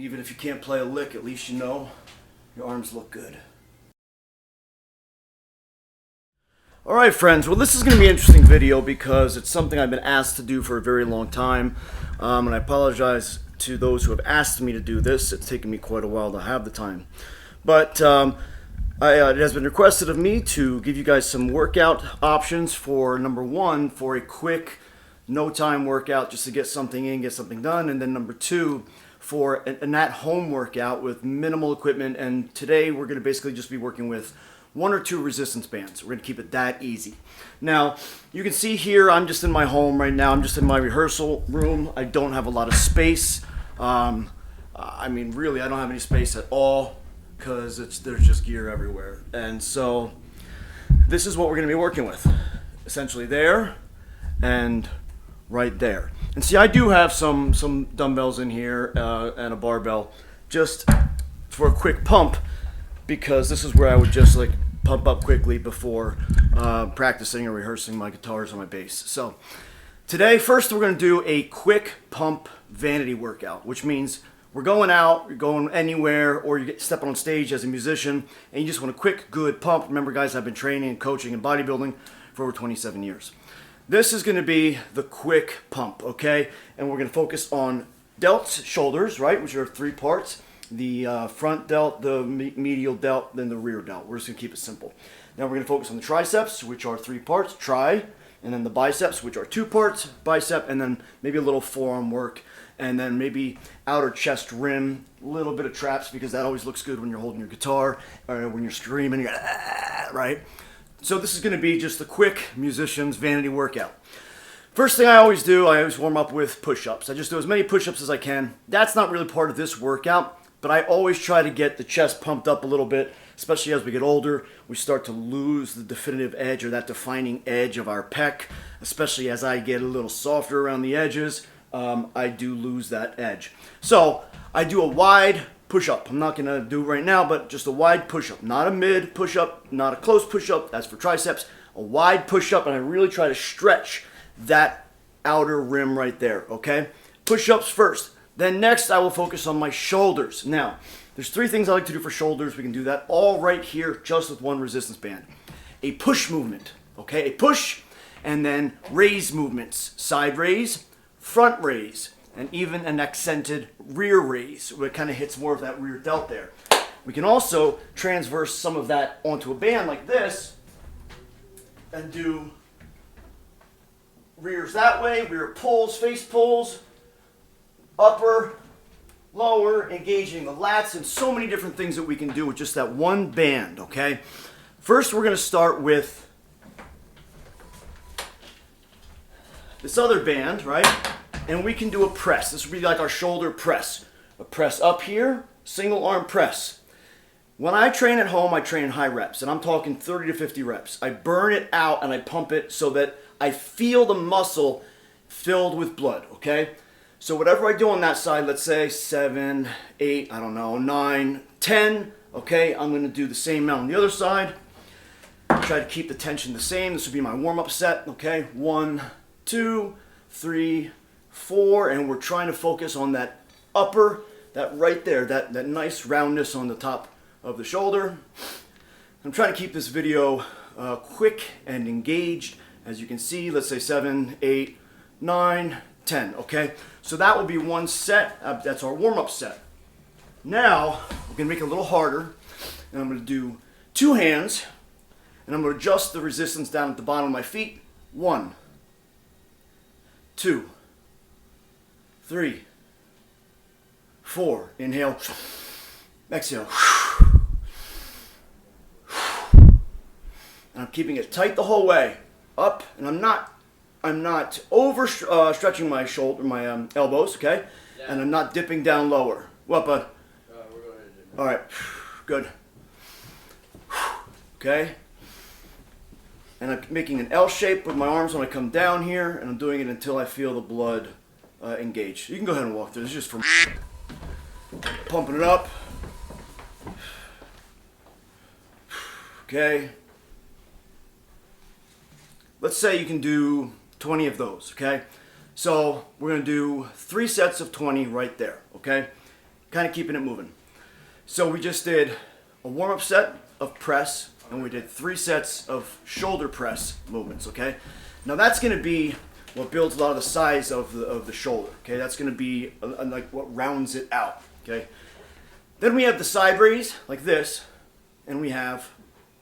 even if you can't play a lick, at least you know your arms look good. Alright friends, well this is going to be an interesting video because it's something I've been asked to do for a very long time. And I apologize to those who have asked me to do this. It's taken me quite a while to have the time. But it has been requested of me to give you guys some workout options for number one, for a quick, no time workout just to get something in, get something done. And then number two, for an at-home workout with minimal equipment. And today we're going to basically just be working with 1 or 2 resistance bands. We're going to keep it that easy. Now, you can see here, I'm just in my home right now. I'm just in my rehearsal room. I don't have a lot of space. I mean, really, I don't have any space at all because there's just gear everywhere. And so, this is what we're going to be working with. Essentially there and right there. And see, I do have some dumbbells in here and a barbell just for a quick pump, because this is where I would just like pump up quickly before practicing or rehearsing my guitars or my bass. So today, first we're going to do a quick pump vanity workout, which means we're going out, you're going anywhere, or you stepping on stage as a musician and you just want a quick, good pump. Remember guys, I've been training and coaching and bodybuilding for over 27 years. This is going to be the quick pump, okay? And we're going to focus on delts, shoulders, right, which are 3 parts. The front delt, the medial delt, then the rear delt. We're just going to keep it simple. Now we're going to focus on the triceps, which are 3 parts, tri, and then the biceps, which are 2 parts, bicep, and then maybe a little forearm work, and then maybe outer chest rim, a little bit of traps, because that always looks good when you're holding your guitar, or when you're screaming, you're right? So this is going to be just a quick musician's vanity workout. First thing I always do, I always warm up with push-ups. I just do as many push-ups as I can. That's not really part of this workout, but I always try to get the chest pumped up a little bit, especially as we get older. We start to lose the definitive edge, or that defining edge of our pec, especially as I get a little softer around the edges. I do lose that edge. So I do a wide push-up. I'm not going to do it right now, but just a wide push-up. Not a mid push-up, not a close push-up. That's for triceps. A wide push-up, and I really try to stretch that outer rim right there, okay? Push-ups first. Then next, I will focus on my shoulders. Now, there's 3 things I like to do for shoulders. We can do that all right here, just with 1 resistance band. A push movement, okay? A push, and then raise movements. Side raise, front raise, and even an accented rear raise, where it kind of hits more of that rear delt there. We can also transverse some of that onto a band like this, and do rears that way, rear pulls, face pulls, upper, lower, engaging the lats, and so many different things that we can do with just that one band, okay? First, we're going to start with this other band, right? And we can do a press. This would be like our shoulder press. A press up here, single arm press. When I train at home, I train high reps, and I'm talking 30 to 50 reps. I burn it out and I pump it so that I feel the muscle filled with blood, okay? So whatever I do on that side, let's say 7, 8, I don't know, 9, 10, okay? I'm going to do the same amount on the other side. Try to keep the tension the same. This would be my warm-up set, okay? 1, 2, 3, 4, and we're trying to focus on that upper, that right there, that nice roundness on the top of the shoulder. I'm trying to keep this video quick and engaged. As you can see, let's say 7, 8, 9, 10, okay? So that will be 1 set. That's our warm-up set. Now, we're going to make it a little harder, and I'm going to do 2 hands, and I'm going to adjust the resistance down at the bottom of my feet. 1, 2, 3, 4. Inhale, exhale. And I'm keeping it tight the whole way. Up, and I'm not over stretching my shoulder, my elbows, okay? Yeah. And I'm not dipping down lower. What, bud? We're going to do. All right, good. Okay. And I'm making an L shape with my arms when I come down here, and I'm doing it until I feel the blood engage. You can go ahead and walk through. This is just for pumping it up. Okay. Let's say you can do 20 of those, okay? So we're going to do 3 sets of 20 right there, okay? kind of keeping it moving. So we just did a warm-up set of press, and we did 3 sets of shoulder press movements, okay? Now that's going to be what builds a lot of the size of the shoulder, okay? That's going to be like what rounds it out, okay? Then we have the side raise, like this, and we have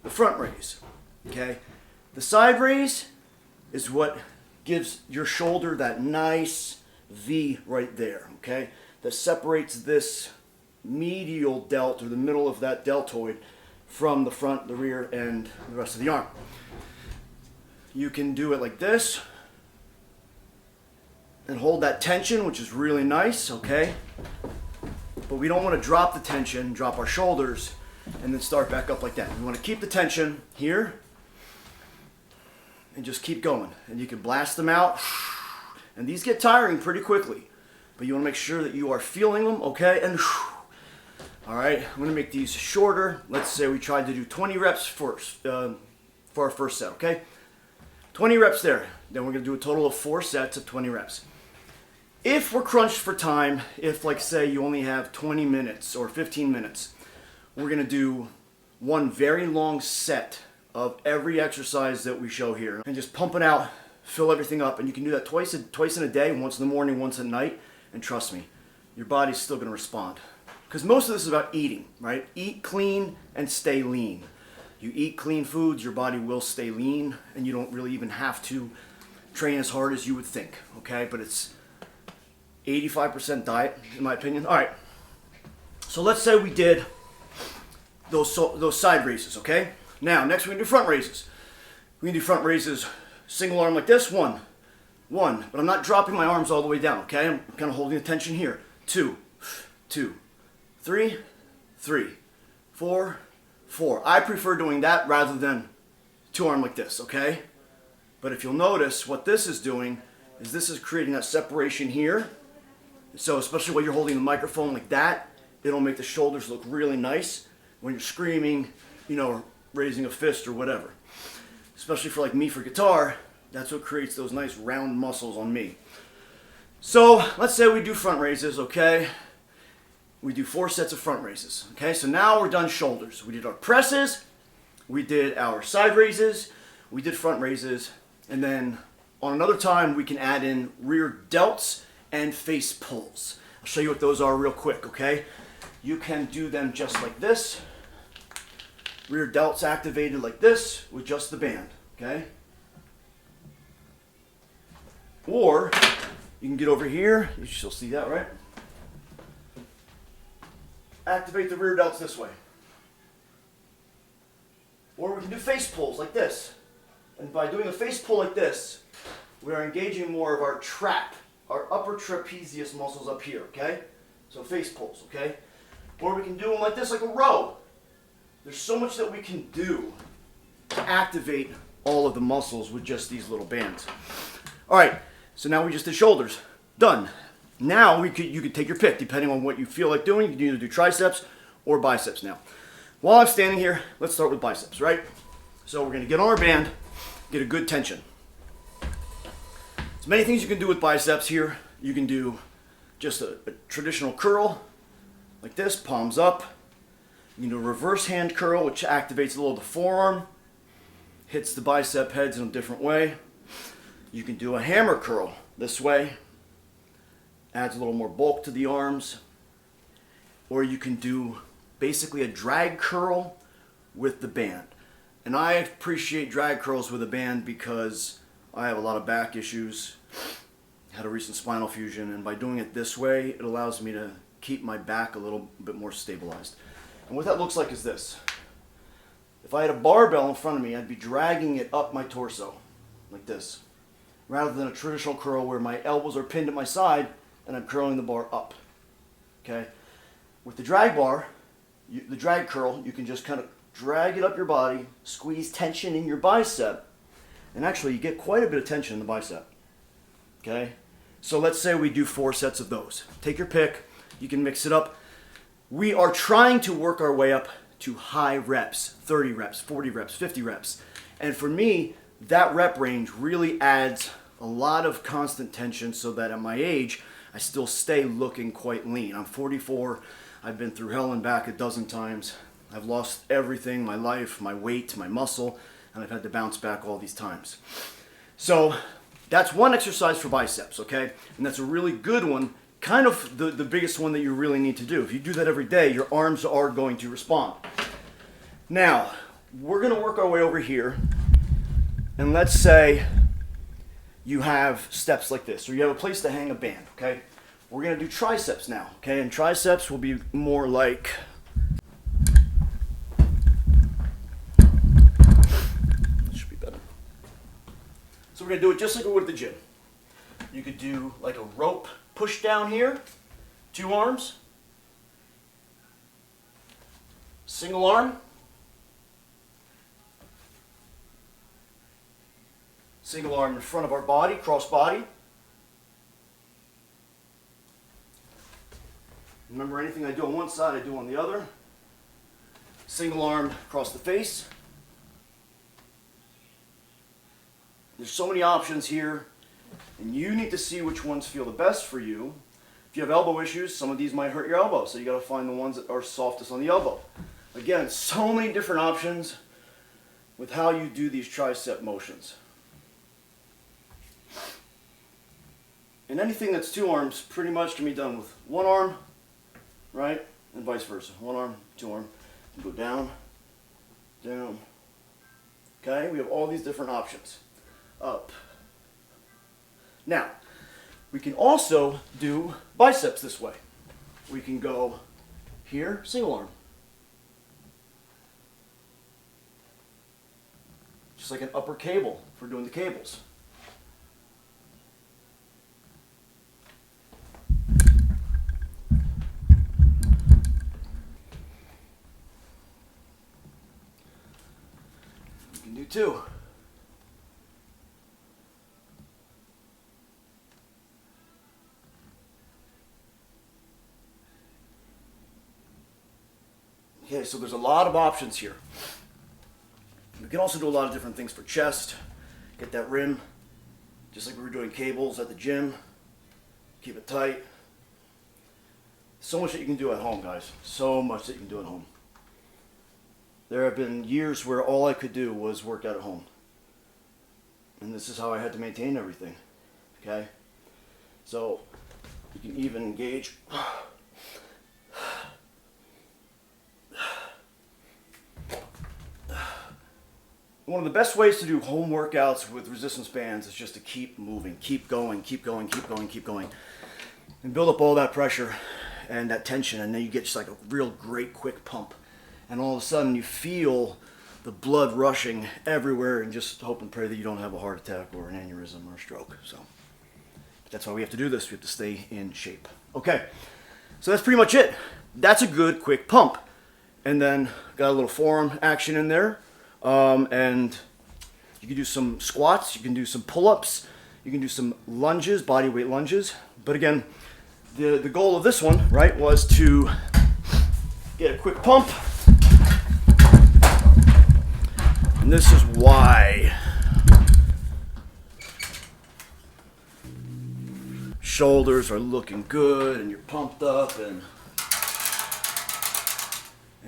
the front raise, okay? The side raise is what gives your shoulder that nice V right there, okay? That separates this medial delt, or the middle of that deltoid, from the front, the rear, and the rest of the arm. You can do it like this and hold that tension, which is really nice, okay? But we don't want to drop the tension, drop our shoulders, and then start back up like that. We want to keep the tension here and just keep going. And you can blast them out. And these get tiring pretty quickly, but you want to make sure that you are feeling them, okay? And all right, I'm going to make these shorter. Let's say we tried to do 20 reps first for our first set, okay? 20 reps there. Then we're going to do a total of 4 sets of 20 reps. If we're crunched for time, if like say you only have 20 minutes or 15 minutes, we're going to do one very long set of every exercise that we show here and just pump it out, fill everything up, and you can do that twice in a day, once in the morning, once at night, and trust me, your body's still going to respond. Because most of this is about eating, right? Eat clean and stay lean. You eat clean foods, your body will stay lean, and you don't really even have to train as hard as you would think, okay? But it's 85% diet, in my opinion. All right, so let's say we did those side raises, okay? Now, next we're going to do front raises. We can do front raises, single arm like this, one, but I'm not dropping my arms all the way down, okay? I'm kind of holding the tension here. 2, 3, 4. I prefer doing that rather than 2-arm like this, okay? But if you'll notice, what this is doing is this is creating that separation here. So especially when you're holding the microphone like that, it'll make the shoulders look really nice when you're screaming, you know, raising a fist or whatever. Especially for like me for guitar, that's what creates those nice round muscles on me. So let's say we do front raises, okay? We do 4 sets of front raises, okay? So now we're done shoulders. We did our presses, we did our side raises, we did front raises, and then on another time we can add in rear delts and face pulls. I'll show you what those are real quick, okay? You can do them just like this. Rear delts activated like this with just the band, okay? Or you can get over here, you should see that, right? Activate the rear delts this way. Or we can do face pulls like this. And by doing a face pull like this, we are engaging more of our our upper trapezius muscles up here, okay? So face pulls, okay? Or we can do them like this, like a row. There's so much that we can do to activate all of the muscles with just these little bands. All right, so now we just did shoulders. Done. Now you could take your pick, depending on what you feel like doing. You can either do triceps or biceps now. While I'm standing here, let's start with biceps, right? So we're going to get on our band, get a good tension. There's many things you can do with biceps here. You can do just a traditional curl, like this, palms up. You can do a reverse hand curl, which activates a little of the forearm, hits the bicep heads in a different way. You can do a hammer curl this way, adds a little more bulk to the arms. Or you can do basically a drag curl with the band. And I appreciate drag curls with a band because I have a lot of back issues, had a recent spinal fusion, and by doing it this way, it allows me to keep my back a little bit more stabilized. And what that looks like is this. If I had a barbell in front of me, I'd be dragging it up my torso, like this, rather than a traditional curl where my elbows are pinned at my side and I'm curling the bar up, okay? With the drag bar, the drag curl, you can just kind of drag it up your body, squeeze tension in your bicep, and actually you get quite a bit of tension in the bicep, okay? So let's say we do 4 sets of those. Take your pick, you can mix it up. We are trying to work our way up to high reps, 30 reps, 40 reps, 50 reps. And for me, that rep range really adds a lot of constant tension so that at my age, I still stay looking quite lean. I'm 44. I've been through hell and back a dozen times. I've lost everything, my life, my weight, my muscle, and I've had to bounce back all these times. So that's one exercise for biceps, okay? And that's a really good one, kind of the biggest one that you really need to do. If you do that every day, your arms are going to respond. Now, we're gonna work our way over here, and let's say you have steps like this, or you have a place to hang a band, okay? We're gonna do triceps now, okay? And triceps will be more like, that should be better. So we're gonna do it just like we would at the gym. You could do like a rope push down here, 2 arms, single arm, single arm in front of our body, cross body. Remember, anything I do on one side, I do on the other. Single arm across the face. There's so many options here, and you need to see which ones feel the best for you. If you have elbow issues, some of these might hurt your elbow, so you got to find the ones that are softest on the elbow. Again, so many different options with how you do these tricep motions. And anything that's 2 arms pretty much can be done with 1 arm, right? And vice versa. 1 arm, 2 arm. You go down, down. Okay, we have all these different options. Up. Now, we can also do biceps this way. We can go here, single arm. Just like an upper cable for doing the cables. You can do 2. Okay, so there's a lot of options here. We can also do a lot of different things for chest. Get that rim, just like we were doing cables at the gym. Keep it tight. So much that you can do at home, guys. So much that you can do at home. There have been years where all I could do was work out at home. And this is how I had to maintain everything. Okay? So, you can even engage. One of the best ways to do home workouts with resistance bands is just to keep moving, keep going, keep going, keep going, keep going. And build up all that pressure and that tension, and then you get just like a real great quick pump. And all of a sudden you feel the blood rushing everywhere, and just hope and pray that you don't have a heart attack or an aneurysm or a stroke. So but that's why we have to do this. We have to stay in shape. Okay, so that's pretty much it. That's a good quick pump. And then got a little forearm action in there. And you can do some squats, you can do some pull-ups, you can do some lunges, body weight lunges. But again, the goal of this one, right, was to get a quick pump. And this is why shoulders are looking good and you're pumped up, and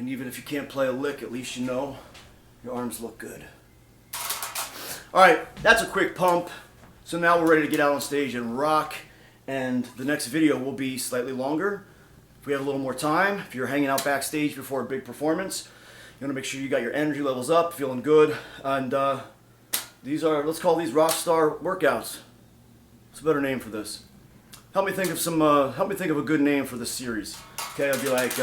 even if you can't play a lick, at least you know your arms look good. All right, that's a quick pump. So now we're ready to get out on stage and rock. And the next video will be slightly longer. If we have a little more time, if you're hanging out backstage before a big performance, you want to make sure you got your energy levels up, feeling good. And these are, let's call these rockstar workouts. What's a better name for this? Help me think of some. Help me think of a good name for this series. Okay, I'd be like,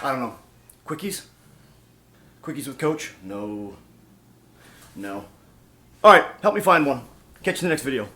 I don't know. Quickies? Quickies with Coach? No. No. All right, help me find one. Catch you in the next video.